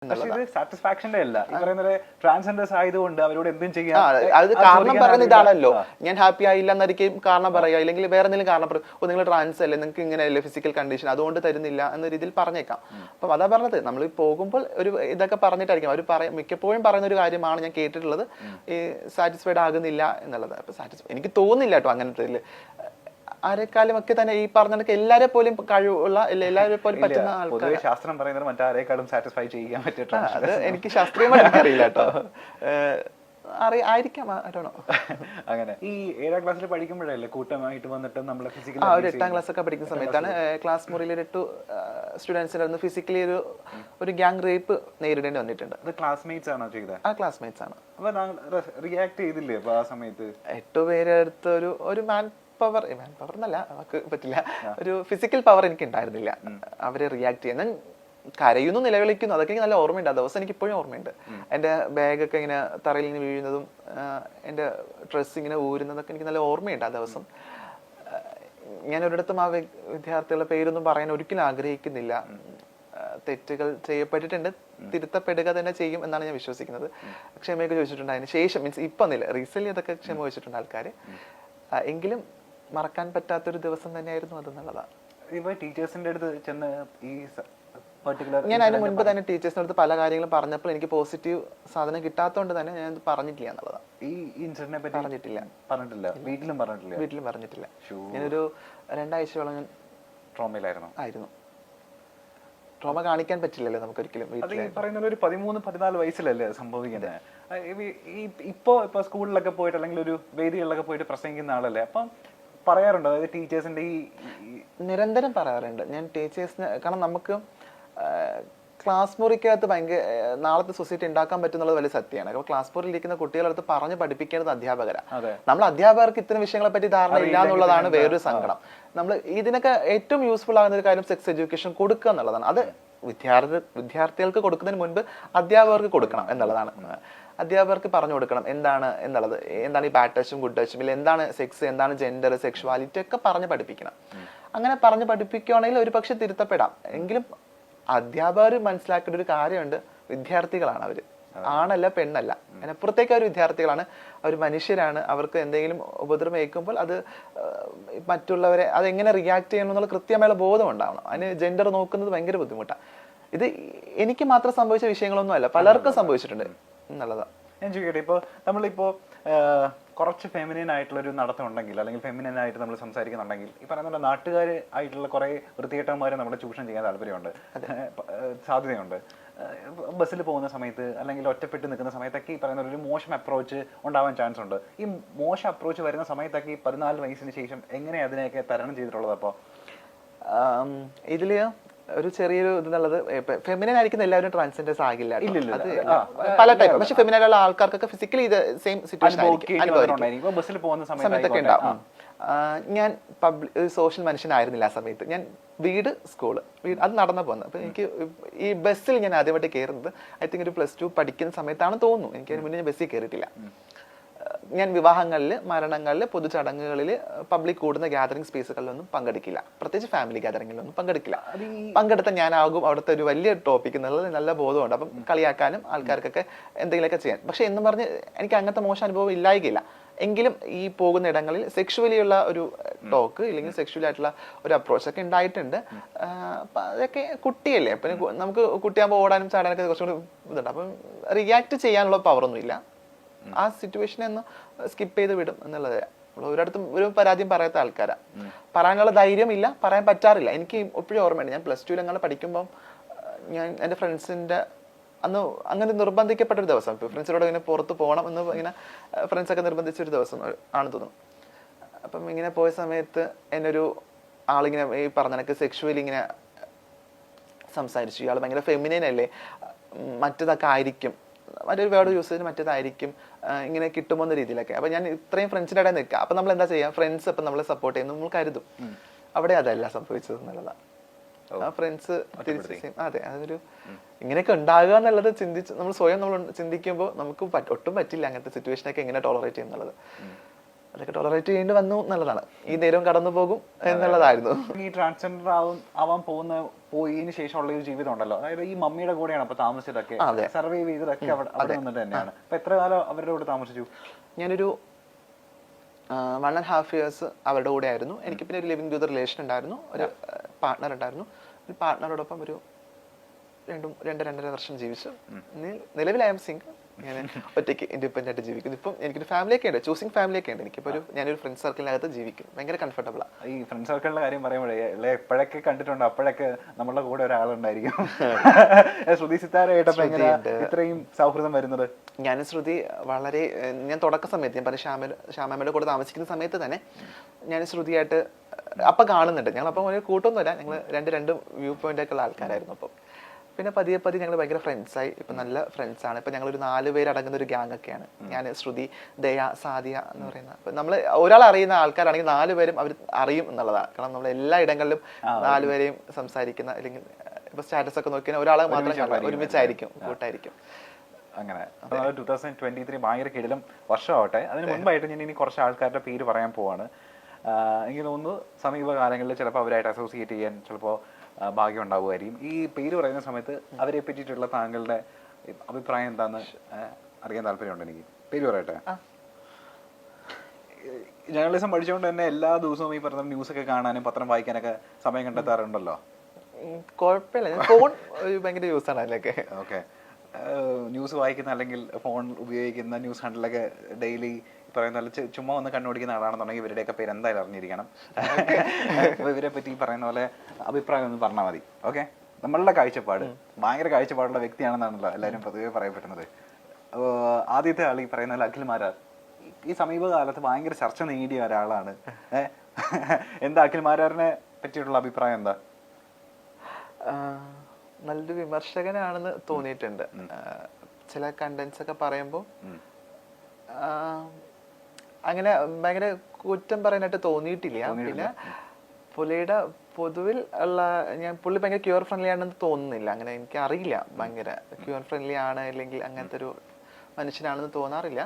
സാറ്റിസ്ഫാക്ഷന്റെ അല്ല ഈ പറയുന്നത് ട്രാൻസ്ജെൻഡേഴ്സ് ആയതുകൊണ്ട് അവരോട് എന്തും ചെയ്യാം. അത് കാരണം പറയുന്ന ഇതാണല്ലോ, ഞാൻ ഹാപ്പി ആയില്ല എന്നായിരിക്കും കാരണം പറയുക, അല്ലെങ്കിൽ വേറെ എന്തെങ്കിലും കാരണം പറയും, നിങ്ങൾ ട്രാൻസ് അല്ലേ, നിങ്ങൾക്ക് ഇങ്ങനെയല്ലേ ഫിസിക്കൽ കണ്ടീഷൻ, അതുകൊണ്ട് തരുന്നില്ല എന്ന രീതിയിൽ പറഞ്ഞേക്കാം. അപ്പം അതാ പറഞ്ഞത്, നമ്മൾ പോകുമ്പോൾ ഒരു ഇതൊക്കെ പറഞ്ഞിട്ടായിരിക്കും അവർ മിക്കപ്പോഴും പറയുന്ന ഒരു കാര്യമാണ് ഞാൻ കേട്ടിട്ടുള്ളത്, ഈ സാറ്റിസ്ഫൈഡ് ആകുന്നില്ല എന്നുള്ളത്. അപ്പൊ എനിക്ക് തോന്നുന്നില്ല കേട്ടോ അങ്ങനത്തെ ആരെക്കാളും ഒക്കെ തന്നെ ഈ പറഞ്ഞ എല്ലാരെ പോലും കഴിവുള്ള എല്ലാരെ പോലും പറ്റുന്ന ആൾക്കാർ. ശാസ്ത്രം പറയുന്നത് മറ്റാരെക്കാളും സാറ്റിസ്ഫൈ ചെയ്യാൻ പറ്റിയിട്ടാണ്. അത് എനിക്ക് ശാസ്ത്രീയമായിട്ട് അറിയില്ല കേട്ടോ, ആയിരിക്കാം. അങ്ങനെ ഈ 7ാം ക്ലാസ്സിൽ പഠിക്കുമ്പോഴല്ലേ കൂട്ടമായിട്ട് വന്നിട്ട് നമ്മൾ ഫിസിക്കലി ഒരു 8ാം ക്ലാസ് ഒക്കെ പഠിക്കുന്ന സമയത്താണ് ക്ലാസ് മുറിയിൽ 8 സ്റ്റുഡൻസിനായിരുന്നു ഫിസിക്കലി ഒരു ഗ്യാങ് റേപ്പ് നേരിടേണ്ടി വന്നിട്ടുണ്ട്. അത് ക്ലാസ്മേറ്റ്സ് ആണോ ചെയ്തത്? ആ ക്ലാസ്മേറ്റ്സ് ആണ്. അപ്പൊ റിയാക്ട് ചെയ്തില്ലേ അപ്പൊ ആ സമയത്ത്? 8 പേരെ അടുത്ത് ഒരു മാൻ പവർ എന്നല്ല, നമുക്ക് പറ്റില്ല, ഒരു ഫിസിക്കൽ പവർ എനിക്ക് ഉണ്ടായിരുന്നില്ല അവരെ റിയാക്ട് ചെയ്യാൻ. ഞാൻ കരയുന്നു, നിലവിളിക്കുന്നു, അതൊക്കെ എനിക്ക് നല്ല ഓർമ്മയുണ്ട്. ആ ദിവസം എനിക്ക് ഇപ്പോഴും ഓർമ്മയുണ്ട്. എൻ്റെ ബാഗൊക്കെ ഇങ്ങനെ തറയിൽ നിന്ന് വീഴുന്നതും എൻ്റെ ഡ്രസ്സ് ഇങ്ങനെ ഊരുന്നതൊക്കെ എനിക്ക് നല്ല ഓർമ്മയുണ്ട് ആ ദിവസം. ഞാൻ ഒരിടത്തും ആ വിദ്യാർത്ഥികളുടെ പേരൊന്നും പറയാൻ ഒരിക്കലും ആഗ്രഹിക്കുന്നില്ല. തെറ്റുകൾ ചെയ്യപ്പെട്ടിട്ടുണ്ട്, തിരുത്തപ്പെടുക തന്നെ ചെയ്യും എന്നാണ് ഞാൻ വിശ്വസിക്കുന്നത്. ക്ഷമയൊക്കെ ചോദിച്ചിട്ടുണ്ട് അതിന് ശേഷം, മീൻസ് ഇപ്പം ഒന്നില്ല, റീസെന്റ് അതൊക്കെ ക്ഷമ ചോദിച്ചിട്ടുണ്ട് ആൾക്കാർ. എങ്കിലും മറക്കാൻ പറ്റാത്തൊരു ദിവസം തന്നെയായിരുന്നു അതെന്നുള്ളതാണ്. ഇപ്പൊ ടീച്ചേഴ്സിന്റെ അടുത്ത് ചെന്ന് ഈ ഞാൻ അതിന് മുൻപ് തന്നെ ടീച്ചേഴ്സിന്റെ അടുത്ത് പല കാര്യങ്ങളും പറഞ്ഞപ്പോൾ എനിക്ക് പോസിറ്റീവ് സാധനം കിട്ടാത്തതുകൊണ്ട് തന്നെ ഞാൻ പറഞ്ഞിട്ടില്ല എന്നുള്ളതാണ്. ഈ ഇൻസിഡന്റിനെ പറ്റി പറഞ്ഞിട്ടില്ല. വീട്ടിലും പറഞ്ഞിട്ടില്ല. ഞാനൊരു 2 ആഴ്ചയോളം ഞാൻ ട്രോമയിലായിരുന്നു. ട്രോമ കാണിക്കാൻ പറ്റില്ലല്ലോ നമുക്ക് ഒരിക്കലും. പറയുന്നത് ഒരു 13-14 വയസ്സിലല്ലേ സംഭവിക്കുന്നത്. ഇപ്പൊ സ്കൂളിലൊക്കെ പോയിട്ട് അല്ലെങ്കിൽ ഒരു വേദികളിലൊക്കെ പോയിട്ട് പ്രസംഗിക്കുന്ന ആളല്ലേ, അപ്പം പറയാറുണ്ട്, അതായത് ടീച്ചേഴ്സിന്റെ ഈ നിരന്തരം പറയാറുണ്ട് ഞാൻ ടീച്ചേഴ്സിന്. കാരണം നമുക്ക് ക്ലാസ് മുറിക്കകത്ത് ഭയങ്കര നാളത്തെ സൊസൈറ്റി ഉണ്ടാക്കാൻ പറ്റുന്നത് വലിയ സത്യമാണ്. അപ്പോൾ ക്ലാസ് മുറിയിൽ ഇരിക്കുന്ന കുട്ടികളടുത്ത് പറഞ്ഞ് പഠിപ്പിക്കേണ്ടത് അധ്യാപകരാണ്. നമ്മൾ അധ്യാപകർക്ക് ഇത്തരം വിഷയങ്ങളെ പറ്റി ധാരണ ഇല്ല എന്നുള്ളതാണ് വേറൊരു സങ്കടം. നമ്മൾ ഇതിനൊക്കെ ഏറ്റവും യൂസ്ഫുൾ ആകുന്ന ഒരു കാര്യം സെക്സ് എഡ്യൂക്കേഷൻ കൊടുക്കുക എന്നുള്ളതാണ്. അത് വിദ്യാർത്ഥികൾക്ക് കൊടുക്കുന്നതിന് മുൻപ് അധ്യാപകർക്ക് കൊടുക്കണം എന്നുള്ളതാണ്. അധ്യാപകർക്ക് പറഞ്ഞു കൊടുക്കണം എന്താണ് എന്നുള്ളത്, എന്താണ് ഈ ബാഡ് ടച്ചും ഗുഡ് ടച്ചും, ഇല്ല എന്താണ് സെക്സ്, എന്താണ് ജെൻഡർ, സെക്ഷുവാലിറ്റി ഒക്കെ പറഞ്ഞ് പഠിപ്പിക്കണം. അങ്ങനെ പറഞ്ഞ് പഠിപ്പിക്കുകയാണെങ്കിൽ ഒരു പക്ഷെ തിരുത്തപ്പെടാം. എങ്കിലും അധ്യാപകർ മനസ്സിലാക്കേണ്ട ഒരു കാര്യമുണ്ട്, വിദ്യാർത്ഥികളാണ് അവര്, ആണല്ല പെണ്ണല്ല, അതിനപ്പുറത്തേക്ക് അവർ വിദ്യാർത്ഥികളാണ്, അവർ മനുഷ്യരാണ്. അവർക്ക് എന്തെങ്കിലും ഉപദ്രവം ഏൽക്കുമ്പോൾ അത് മറ്റുള്ളവരെ അതെങ്ങനെ റിയാക്ട് ചെയ്യണം എന്നുള്ള കൃത്യമായുള്ള ബോധം ഉണ്ടാവണം. അതിന് ജെൻഡർ നോക്കുന്നത് ഭയങ്കര ബുദ്ധിമുട്ടാണ്. ഇത് എനിക്ക് മാത്രം സംഭവിച്ച വിഷയങ്ങളൊന്നും അല്ല, പലർക്കും സംഭവിച്ചിട്ടുണ്ട് എന്നുള്ളതാണ്. ഞാൻ ചോദിക്കട്ടെ, ഇപ്പോൾ നമ്മളിപ്പോ കുറച്ച് ഫെമിനിൻ ആയിട്ടുള്ള ഒരു നടത്തം ഉണ്ടെങ്കിൽ, അല്ലെങ്കിൽ ഫെമിനിൻ ആയിട്ട് നമ്മൾ സംസാരിക്കുന്നുണ്ടെങ്കിൽ, ഈ പറയുന്ന നാട്ടുകാർ ആയിട്ടുള്ള കുറെ വൃത്തികെട്ടന്മാരെ നമ്മുടെ ചൂഷണം ചെയ്യാൻ താല്പര്യമുണ്ട്, സാധ്യതയുണ്ട്. ബസ്സിൽ പോകുന്ന സമയത്ത് അല്ലെങ്കിൽ ഒറ്റപ്പെട്ട് നിൽക്കുന്ന സമയത്തൊക്കെ ഈ പറയുന്ന ഒരു മോശം അപ്രോച്ച് ഉണ്ടാവാൻ ചാൻസ് ഉണ്ട്. ഈ മോശം അപ്രോച്ച് വരുന്ന സമയത്തൊക്കെ ഈ 14 വയസ്സിന് ശേഷം എങ്ങനെ അതിനെയൊക്കെ തരണം ചെയ്തിട്ടുള്ളത്? അപ്പോൾ ഇതില് ഒരു ചെറിയൊരു ഇതെന്നുള്ളത്, ഫെമിനൻ ആയിരിക്കുന്ന എല്ലാവരും ട്രാൻസ്ജെൻഡേഴ്സ് ആകില്ല, പല ടൈപ്പ്. പക്ഷെ ഫെമിനൻ ആയിട്ടുള്ള ആൾക്കാർക്കൊക്കെ ഫിസിക്കലി ഇത് സെയിം സിറ്റുവേഷൻ സമയത്തൊക്കെ ഉണ്ടാവും. ഞാൻ സോഷ്യൽ മനുഷ്യനായിരുന്നില്ല ആ സമയത്ത്. ഞാൻ വീട് അത് നടന്നു പോകുന്നത്. അപ്പൊ എനിക്ക് ഈ ബസ്സിൽ ഞാൻ ആദ്യമായിട്ട് കയറുന്നത് ഐ തിങ്ക് ഒരു +2 പഠിക്കുന്ന സമയത്താണ് തോന്നുന്നു. എനിക്ക് അതിന് മുന്നേ ഞാൻ ബസ്സിൽ കയറിയിട്ടില്ല. ഞാൻ വിവാഹങ്ങളിൽ, മരണങ്ങളിൽ, പൊതുചടങ്ങുകളിൽ, പബ്ലിക് കൂടുന്ന ഗ്യാതറിംഗ് സ്പേസുകളിലൊന്നും പങ്കെടുക്കില്ല. പ്രത്യേകിച്ച് ഫാമിലി ഗ്യാതറിംഗിലൊന്നും പങ്കെടുക്കില്ല. പങ്കെടുത്ത ഞാനാകും അവിടുത്തെ ഒരു വലിയ ടോപ്പിക് എന്നുള്ളത് നല്ല ബോധമുണ്ട്. അപ്പം കളിയാക്കാനും ആൾക്കാർക്കൊക്കെ എന്തെങ്കിലുമൊക്കെ ചെയ്യാൻ. പക്ഷെ എന്നും പറഞ്ഞ് എനിക്ക് അങ്ങനത്തെ മോശം അനുഭവം ഇല്ലായില്ല. എങ്കിലും ഈ പോകുന്ന ഇടങ്ങളിൽ സെക്ഷുവലി ഉള്ള ഒരു ടോക്ക് ഇല്ലെങ്കിൽ സെക്ഷുവലി ആയിട്ടുള്ള ഒരു അപ്രോച്ച് ഒക്കെ ഉണ്ടായിട്ടുണ്ട്. അതൊക്കെ കുട്ടിയല്ലേ, അപ്പം നമുക്ക് കുട്ടിയാകുമ്പോൾ ഓടാനും ചാടാനൊക്കെ കുറച്ചുകൂടി ഇതുണ്ട്. അപ്പം റിയാക്ട് ചെയ്യാനുള്ള പവറൊന്നും ഇല്ല. ആ സിറ്റുവേഷനെ ഒന്ന് സ്കിപ്പ് ചെയ്ത് വിടും എന്നുള്ളത്. ഒരിടത്തും ഒരു പരാതിയും പറയാത്ത ആൾക്കാരാണ്. പറയാനുള്ള ധൈര്യം ഇല്ല, പറയാൻ പറ്റാറില്ല. എനിക്ക് എപ്പോഴും ഓർമ്മയുണ്ട്, ഞാൻ +2 ഞങ്ങൾ പഠിക്കുമ്പം ഞാൻ എൻ്റെ ഫ്രണ്ട്സിൻ്റെ അന്ന് അങ്ങനെ നിർബന്ധിക്കപ്പെട്ടൊരു ദിവസം, ഇപ്പോൾ ഫ്രണ്ട്സിനോട് ഇങ്ങനെ പുറത്ത് പോകണം എന്ന് ഇങ്ങനെ ഫ്രണ്ട്സൊക്കെ നിർബന്ധിച്ചൊരു ദിവസം ആണെന്ന് തോന്നുന്നു. അപ്പം ഇങ്ങനെ പോയ സമയത്ത് എന്നൊരു ആളിങ്ങനെ ഈ പറഞ്ഞ കണക്ക് സെക്ഷുവലി ഇങ്ങനെ സംസാരിച്ചു. ഇയാൾ ഭയങ്കര ഫെമിനൈൻ അല്ലേ, മറ്റേതൊക്കെ ആയിരിക്കും, മറ്റൊരു വേർഡ് യൂസ് ചെയ്ത് മറ്റേതായിരിക്കും, ഇങ്ങനെ കിട്ടുമോ എന്ന രീതിയിലൊക്കെ. അപ്പം ഞാൻ ഇത്രയും ഫ്രണ്ട്സിൻ്റെ ഇടയിൽ നിൽക്കുക. അപ്പം നമ്മൾ എന്താ ചെയ്യുക, ഫ്രണ്ട്സ് അപ്പം നമ്മളെ സപ്പോർട്ട് ചെയ്യുന്നു നമ്മൾ കരുതും. അവിടെ അതല്ല സംഭവിച്ചത് എന്നുള്ളതാണ്. ആ ഫ്രണ്ട്സ് തിരിച്ച് അതെ, അതൊരു ഇങ്ങനെയൊക്കെ ഉണ്ടാകുക എന്നുള്ളത് നമ്മൾ സ്വയം നമ്മൾ ചിന്തിക്കുമ്പോൾ നമുക്ക് ഒട്ടും പറ്റില്ല അങ്ങനത്തെ സിറ്റുവേഷനൊക്കെ എങ്ങനെ ടോളറേറ്റ് ചെയ്യുന്നുള്ളത്. അതൊക്കെ ടോളറേറ്റ് ചെയ്യേണ്ടി വന്നു എന്നുള്ളതാണ്. ഈ നേരവും കടന്നു പോകും എന്നുള്ളതായിരുന്നു. ഈ ട്രാൻസ്ജെൻഡർ ആവാൻ പോയതിന് ശേഷമുള്ള ഒരു ജീവിതം ഉണ്ടല്ലോ, അതായത് ഈ മമ്മിയുടെ കൂടെയാണ് അപ്പൊ താമസിച്ചതൊക്കെ, സർവൈവ് ചെയ്തതൊക്കെ അവിടെ നിന്നിട്ട് തന്നെയാണ്. അപ്പൊ എത്ര കാലം അവരുടെ കൂടെ താമസിച്ചു? ഞാനൊരു 1.5 years അവരുടെ കൂടെ ആയിരുന്നു. എനിക്ക് പിന്നെ ഒരു ലിവിംഗ് ടു ദ റിലേഷൻ ഉണ്ടായിരുന്നു, ഒരു പാർട്ട്ണർ ഉണ്ടായിരുന്നു. ഒരു പാർട്ട്ണറോടൊപ്പം ഒരു 2-2.5 വർഷം ജീവിച്ചു. നിലവിൽ ഐ എം സിംഗിൾ. ഞാൻ ഒറ്റയ്ക്ക് ഇൻഡിപെൻഡന്റ് ആയിട്ട് ജീവിക്കുന്നു. ഇപ്പം എനിക്കൊരു ഫാമിലിയൊക്കെ ഉണ്ട്, ചൂസിങ് ഫാമിലിയൊക്കെ ഉണ്ട്. എനിക്കിപ്പോൾ ഞാനൊരു ഫ്രണ്ട് സർക്കിളിനകത്ത് ജീവിക്കും, ഭയങ്കര കംഫർട്ടബിളാണ്. ഈ ഫ്രണ്ട് സർക്കിളിന്റെ കാര്യം പറയുമ്പോഴേ എപ്പോഴൊക്കെ കണ്ടിട്ടുണ്ട് അപ്പോഴൊക്കെ നമ്മളുടെ കൂടെ ഒരാളുണ്ടായിരിക്കും. ശ്രുതി സിത്താരയായിട്ടപ്പോ ഇത്രയും സൗഹൃദം വരുന്നത്? ഞാനും ശ്രുതി വളരെ, ഞാൻ തുടക്ക സമയത്ത് ഞാൻ പറഞ്ഞ ശ്യാമയുടെ കൂടെ താമസിക്കുന്ന സമയത്ത് തന്നെ ഞാൻ ശ്രുതിയായിട്ട് അപ്പം കാണുന്നുണ്ട്. ഞങ്ങൾ അപ്പം ഒരു കൂട്ടൊന്നുമില്ല, ഞങ്ങൾ രണ്ട് വ്യൂ പോയിന്റ് ഒക്കെ ഉള്ള ആൾക്കാരായിരുന്നു. അപ്പം പിന്നെ പതിയെ ഞങ്ങൾ ഭയങ്കര ഫ്രണ്ട്സായി. ഇപ്പം നല്ല ഫ്രണ്ട്സാണ്. ഇപ്പം ഞങ്ങളൊരു 4 പേര് അടങ്ങുന്ന ഒരു ഗ്യാങ് ഒക്കെയാണ്. ഞാൻ, ശ്രുതി, ദയ, സാദിയ എന്ന് പറയുന്ന. അപ്പം നമ്മൾ ഒരാൾ അറിയുന്ന ആൾക്കാരാണെങ്കിൽ 4 പേരും അവർ അറിയും എന്നുള്ളതാണ്. കാരണം നമ്മൾ എല്ലാ ഇടങ്ങളിലും 4 പേരെയും സംസാരിക്കുന്ന, അല്ലെങ്കിൽ ഇപ്പൊ സ്റ്റാറ്റസ് ഒക്കെ നോക്കിയാൽ ഒരാളെ മാത്രം ഒരുമിച്ചായിരിക്കും, കൂട്ടായിരിക്കും. അങ്ങനെ 2023 ഭയങ്കര കിടിലം വർഷമാവട്ടെ. അതിന് മുൻപായിട്ട് ഞാൻ ഇനി കുറച്ച് ആൾക്കാരുടെ പേര് പറയാൻ പോവാണ്. എനിക്ക് തോന്നുന്നു സമീപകാലങ്ങളിൽ ചിലപ്പോൾ അവരായിട്ട് അസോസിയേറ്റ് ചെയ്യാൻ ചിലപ്പോൾ ഭാഗ്യം ഉണ്ടാവുമായിരിക്കും. ഈ പേര് പറയുന്ന സമയത്ത് അവരെ പറ്റിയിട്ടുള്ള താങ്കളുടെ അഭിപ്രായം എന്താന്ന് അറിയാൻ താല്പര്യമുണ്ട് എനിക്ക്. പേര് പറയട്ടെ. ജേർണലിസം പഠിച്ചുകൊണ്ട് തന്നെ എല്ലാ ദിവസവും ഈ പറഞ്ഞ ന്യൂസൊക്കെ കാണാനും പത്രം വായിക്കാനൊക്കെ സമയം കണ്ടെത്താറുണ്ടല്ലോ? കുഴപ്പമില്ല, ഫോൺ ഭയങ്കര യൂസ് ആണ് അതിലൊക്കെ. ഓക്കെ. ന്യൂസ് വായിക്കുന്ന അല്ലെങ്കിൽ ഫോൺ ഉപയോഗിക്കുന്ന ന്യൂസ് ഹാൻഡിലൊക്കെ ഡെയിലി പറയുന്ന ചുമ്മാ ഒന്ന് കണ്ണോടിക്കുന്ന ആളാണെന്നുണ്ടെങ്കിൽ ഇവരുടെയൊക്കെ പേര് എന്തായാലും അറിഞ്ഞിരിക്കണം. അപ്പോൾ ഇവരെ പറ്റി പറയുന്ന പോലെ അഭിപ്രായം ഒന്ന് പറഞ്ഞാൽ മതി. ഓക്കെ. നമ്മളുടെ കാഴ്ചപ്പാട് ഭയങ്കര കാഴ്ചപ്പാടുള്ള വ്യക്തിയാണെന്നാണല്ലോ എല്ലാവരും പൊതുവെ പറയപ്പെടുന്നത്. ആദ്യത്തെ ആൾ ഈ പറയുന്ന പോലെ അഖിൽ മാരാർ ഈ സമീപകാലത്ത് ഭയങ്കര ചർച്ച നേടിയ ഒരാളാണ്. എന്താ അഖിൽ മാരാറിനെ പറ്റിയിട്ടുള്ള അഭിപ്രായം എന്താ? നല്ലൊരു വിമർശകനാണെന്ന് തോന്നിയിട്ടുണ്ട്. ചില കണ്ടന്റ്സ് ഒക്കെ പറയുമ്പോൾ അങ്ങനെ ഭയങ്കര കുറ്റം പറയാനായിട്ട് തോന്നിയിട്ടില്ല. പിന്നെ പുള്ളിയുടെ പൊതുവിൽ ഉള്ള, പുള്ളി ഭയങ്കര ക്യൂർ ഫ്രണ്ട്ലി ആണെന്ന് തോന്നുന്നില്ല. അങ്ങനെ എനിക്ക് അറിയില്ല, ഭയങ്കര ക്യൂർ ഫ്രണ്ട്ലി ആണ് അല്ലെങ്കിൽ അങ്ങനത്തെ ഒരു മനുഷ്യനാണെന്ന് തോന്നാറില്ല.